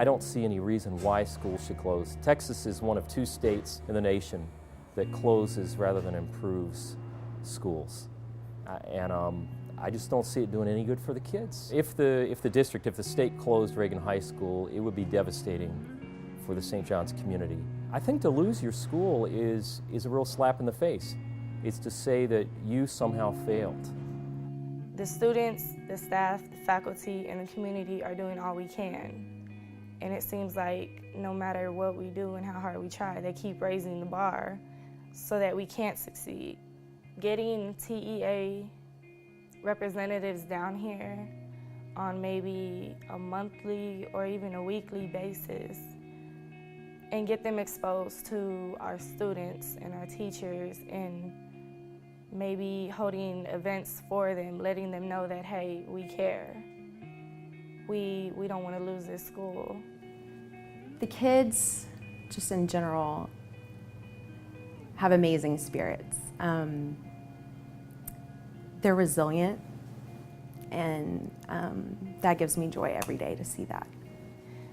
I don't see any reason why schools should close. Texas is one of 2 states in the nation that closes rather than improves schools. I just don't see it doing any good for the kids. If the state closed Reagan High School, it would be devastating for the St. John's community. I think to lose your school is a real slap in the face. It's to say that you somehow failed. The students, the staff, the faculty, and the community are doing all we can. And it seems like no matter what we do and how hard we try, they keep raising the bar so that we can't succeed. Getting TEA representatives down here on maybe a monthly or even a weekly basis and get them exposed to our students and our teachers and maybe holding events for them, letting them know that, hey, we care. We don't want to lose this school. The kids, just in general, have amazing spirits. They're resilient, and that gives me joy every day to see that.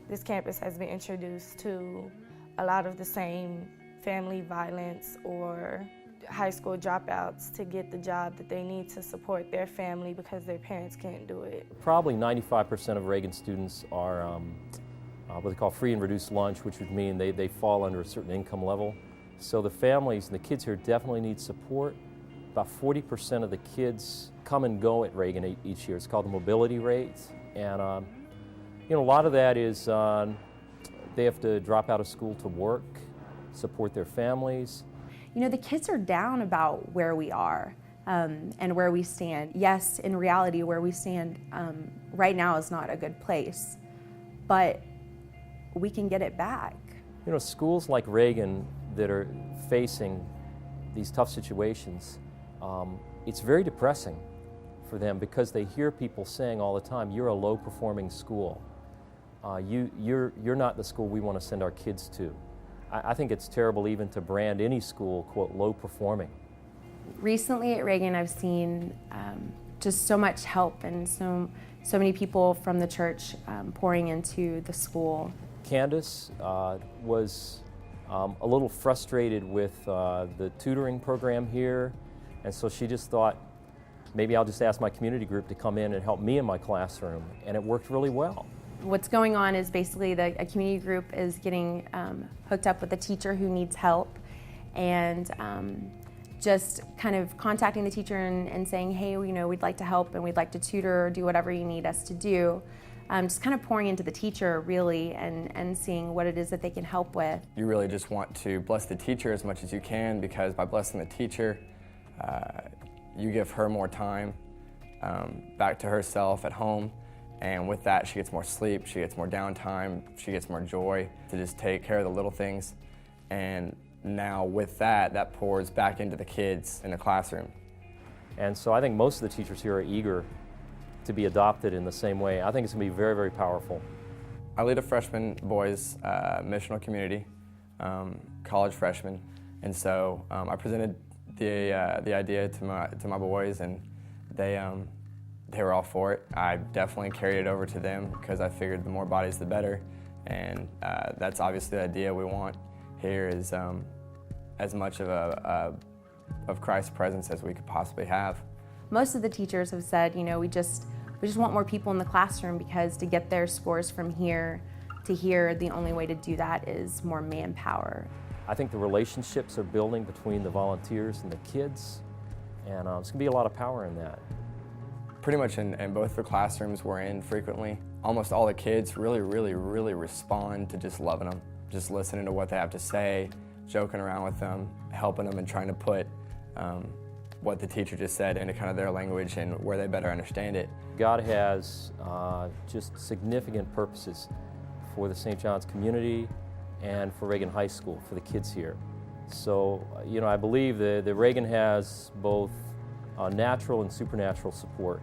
This campus has been introduced to a lot of the same family violence or high school dropouts to get the job that they need to support their family because their parents can't do it. Probably 95% of Reagan students are what they call free and reduced lunch, which would mean they fall under a certain income level. So the families and the kids here definitely need support. About 40% of the kids come and go at Reagan each year. It's called the mobility rate. And a lot of that is they have to drop out of school to work, support their families. The kids are down about where we are and where we stand. Yes, in reality, where we stand right now is not a good place, but we can get it back. Schools like Reagan that are facing these tough situations, it's very depressing for them because they hear people saying all the time, you're a low-performing school. You're not the school we want to send our kids to. I think it's terrible even to brand any school, quote, low-performing. Recently at Reagan, I've seen just so much help and so many people from the church pouring into the school. Candace was a little frustrated with the tutoring program here, and so she just thought, maybe I'll just ask my community group to come in and help me in my classroom, and it worked really well. What's going on is basically a community group is getting hooked up with a teacher who needs help, and just kind of contacting the teacher and saying, hey, we'd like to help and we'd like to tutor or do whatever you need us to do. Just kind of pouring into the teacher, really, and seeing what it is that they can help with. You really just want to bless the teacher as much as you can, because by blessing the teacher, you give her more time back to herself at home. And with that, she gets more sleep, she gets more downtime, she gets more joy to just take care of the little things. And now with that pours back into the kids in the classroom. And so I think most of the teachers here are eager to be adopted in the same way. I think it's going to be very, very powerful. I lead a freshman boys missional community, college freshmen, and so I presented the idea to my boys, and they were all for it. I definitely carried it over to them because I figured the more bodies the better, and that's obviously the idea we want here is as much of Christ's presence as we could possibly have. Most of the teachers have said, we just want more people in the classroom, because to get their scores from here to here, the only way to do that is more manpower. I think the relationships are building between the volunteers and the kids, and there's going to be a lot of power in that. Pretty much in both the classrooms we're in frequently, almost all the kids really respond to just loving them, just listening to what they have to say, joking around with them, helping them, and trying to put what the teacher just said into kind of their language and where they better understand it. God has just significant purposes for the St. John's community and for Reagan High School, for the kids here. So, I believe that Reagan has both natural and supernatural support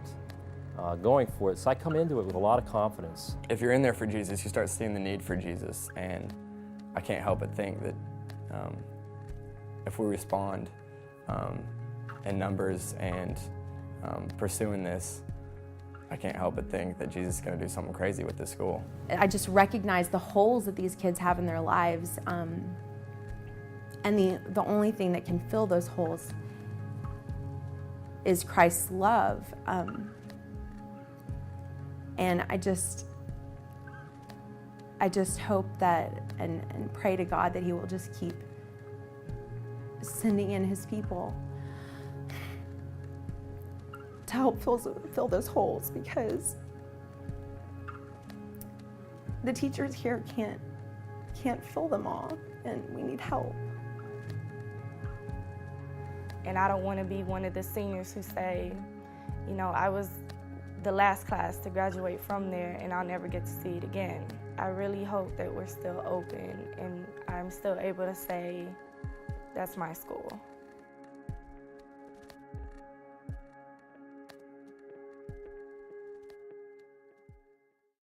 going for it. So I come into it with a lot of confidence. If you're in there for Jesus, you start seeing the need for Jesus, and I can't help but think that if we respond in numbers and pursuing this, I can't help but think that Jesus is going to do something crazy with this school. I just recognize the holes that these kids have in their lives, and the only thing that can fill those holes is Christ's love. And I just hope that and pray to God that He will just keep sending in His people to help fill those holes, because the teachers here can't fill them all, and we need help. And I don't want to be one of the seniors who say, you know, I was the last class to graduate from there and I'll never get to see it again. I really hope that we're still open and I'm still able to say, that's my school.